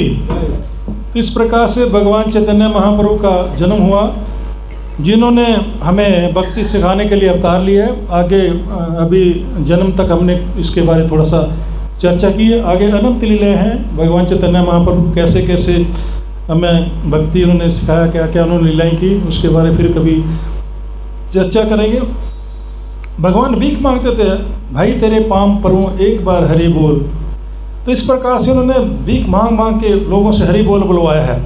तो इस प्रकार से भगवान चैतन्य महाप्रभु का जन्म हुआ, जिन्होंने हमें भक्ति सिखाने के लिए अवतार लिया है। आगे अभी जन्म तक हमने इसके बारे में थोड़ा सा चर्चा की है। आगे अनंत लीलाएं हैं, भगवान चैतन्य महाप्रभु कैसे कैसे हमें भक्ति उन्होंने सिखाया, क्या क्या उन्होंने लीलाएं की, उसके बारे में फिर कभी चर्चा करेंगे। भगवान भीख मांगते थे, भाई तेरे पाँव परूँ एक बार हरि बोल। तो इस प्रकार से उन्होंने भीख मांग मांग के लोगों से हरि बोल बुलवाया है।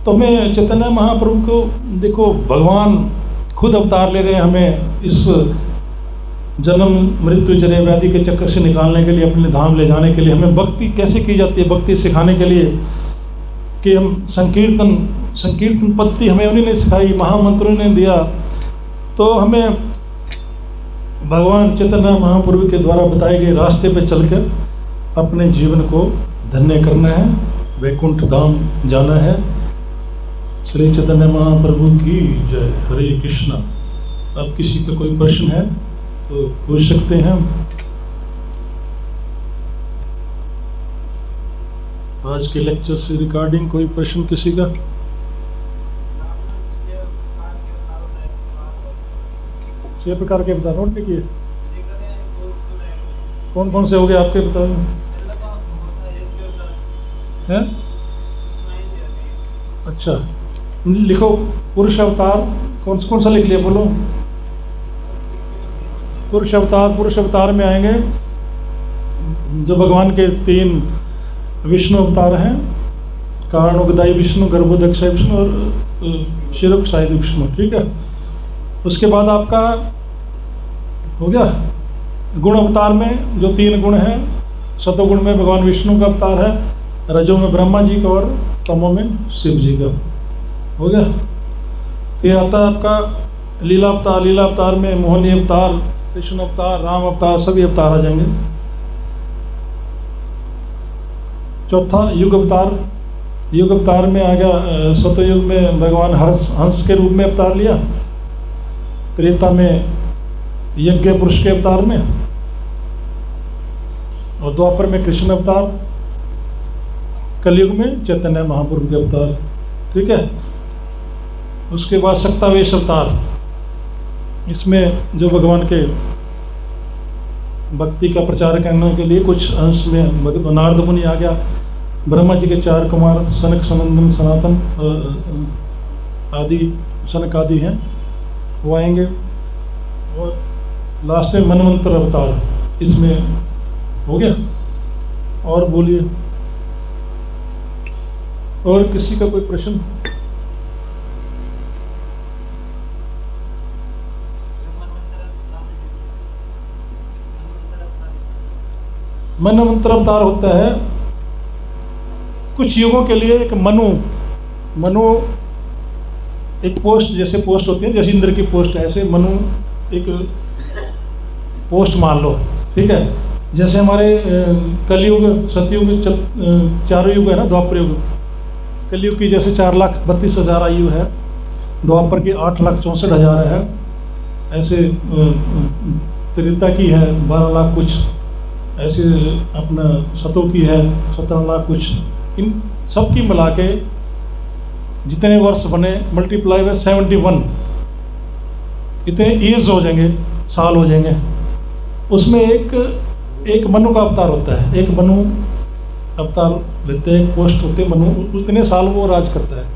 तो हमें चैतन्य महाप्रभु को देखो, भगवान खुद अवतार ले रहे हैं हमें इस जन्म मृत्यु जरे व्याधि के चक्कर से निकालने के लिए, अपने धाम ले जाने के लिए। हमें भक्ति कैसे की जाती है, भक्ति सिखाने के लिए कि हम संकीर्तन पद्धति हमें उन्हीं ने सिखाई, महामंत्रों ने दिया। तो हमें भगवान चैतन्य महाप्रभु के द्वारा बताए गए रास्ते पर चलकर अपने जीवन को धन्य करना है, वैकुंठ धाम जाना है। श्री चैतन्य महाप्रभु की जय। हरे कृष्णा। अब किसी का कोई प्रश्न है तो पूछ सकते हैं। आज के लेक्चर से रिकॉर्डिंग कोई प्रश्न किसी का? छह प्रकार के बता, नोट लिखिए। कौन कौन से हो गए आपके, बताओ। है? अच्छा, लिखो पुरुष अवतार। कौन सा लिख लिया, बोलो। पुरुष अवतार में आएंगे जो भगवान के 3 विष्णु अवतार हैं, कारणोगदायी विष्णु, गर्भोदक्षाय विष्णु और शिरोक्षाय विष्णु। ठीक है। उसके बाद आपका हो गया गुण अवतार में जो 3 गुण हैं। सतोगुण में भगवान विष्णु का अवतार है, रजो में ब्रह्मा जी का और तमो में शिव जी का। हो गया। ये आता है आपका लीला अवतार। लीला अवतार में मोहिनी अवतार, कृष्ण अवतार, राम अवतार, सभी अवतार आ जाएंगे। चौथा युग अवतार। युग अवतार में आ गया सतयुग में भगवान हंस के रूप में अवतार लिया, त्रेता में यज्ञ पुरुष के अवतार में, और द्वापर में कृष्ण अवतार, कलयुग में चैतन्य महाप्रभु के अवतार। ठीक है। उसके बाद सक्तावेश अवतार, इसमें जो भगवान के भक्ति का प्रचार करने के लिए कुछ अंश में नारद मुनि आ गया, ब्रह्मा जी के 4 कुमार सनक, सनंदन, सनातन आदि, सनक आदि हैं, वो आएंगे। और लास्ट में मनवंतर अवतार, इसमें हो गया। और बोलिए, और किसी का कोई प्रश्न? मनवंतर अवतार होता है कुछ युगों के लिए एक मनु एक पोस्ट, जैसे पोस्ट होती है, जैसे इंद्र की पोस्ट है, ऐसे मनु एक पोस्ट मान लो। ठीक है। जैसे हमारे कलयुग, सतयुग, 4 युग है ना, द्वापर युग। कलयुग की जैसे 4,32,000 आयु है, द्वापर की 8,64,000 है, ऐसे त्रेता की है 12 लाख कुछ, ऐसे अपना सतों की है 17 लाख कुछ। इन सब की मिला के जितने वर्ष बने मल्टीप्लाई बाय 71, इतने ईयर्स हो जाएंगे, साल हो जाएंगे। उसमें एक मनु का अवतार होता है, एक मनु अवतार लेते हैं, एक पोस्ट होते हैं मनु, उतने साल वो राज करता है।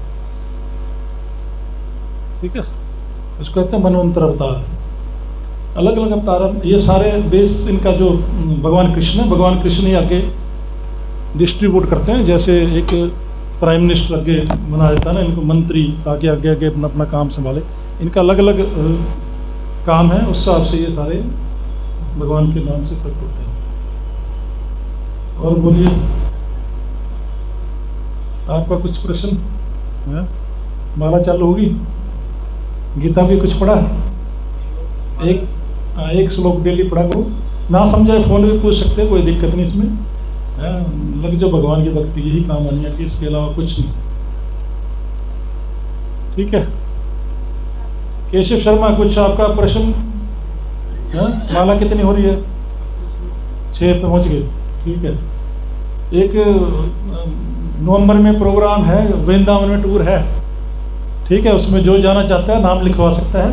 ठीक है। उसको कहते हैं मनवंतर अवतार। अलग अलग अवतार, ये सारे बेस इनका जो भगवान कृष्ण ही आगे डिस्ट्रीब्यूट करते हैं। जैसे एक प्राइम मिनिस्टर आगे बना देता है ना, इनको मंत्री आगे आगे आगे अपना काम संभाले। इनका अलग अलग काम है, उस हिसाब से ये सारे भगवान के नाम से प्रकट होते हैं। और बोलिए, आपका कुछ प्रश्न है? माला चालू होगी, गीता भी कुछ पढ़ा, एक श्लोक डेली पढ़ा करो। ना समझाए फ़ोन पे पूछ सकते हैं, कोई दिक्कत नहीं इसमें। लग जाओ भगवान की भक्ति, यही काम आनी है कि इसके अलावा कुछ नहीं। ठीक है। केशव शर्मा, कुछ आपका प्रश्न है? माला कितनी हो रही है? 6 पे पहुँच गए। ठीक है। एक नवंबर में प्रोग्राम है, वृंदावन में टूर है। ठीक है। उसमें जो जाना चाहता है नाम लिखवा सकता है,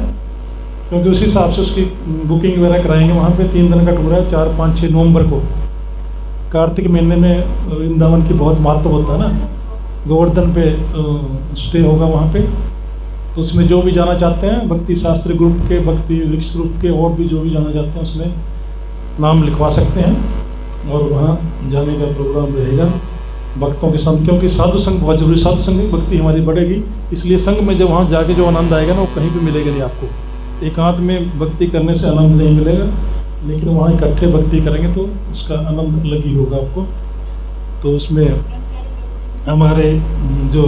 क्योंकि उसी हिसाब से उसकी बुकिंग वगैरह कराएंगे। वहाँ पे 3 दिन का टूर है, 4, 5, 6 नवंबर को। कार्तिक महीने में वृंदावन की बहुत महत्व होता है ना, गोवर्धन पे स्टे होगा वहाँ पे। तो उसमें जो भी जाना चाहते हैं, भक्ति शास्त्री ग्रुप के, भक्ति वृक्ष ग्रुप के, और भी जो भी जाना चाहते हैं उसमें नाम लिखवा सकते हैं, और वहाँ जाने का प्रोग्राम रहेगा भक्तों के संग। क्योंकि साधु संग बहुत जरूरी, साधु संग की भक्ति हमारी बढ़ेगी। इसलिए संग में जब वहाँ जाके जो आनंद आएगा ना, वो कहीं भी मिलेगा नहीं आपको। एकांत में भक्ति करने से आनंद नहीं मिलेगा, लेकिन वहाँ इकट्ठे भक्ति करेंगे तो उसका आनंद अलग ही होगा आपको। तो उसमें हमारे जो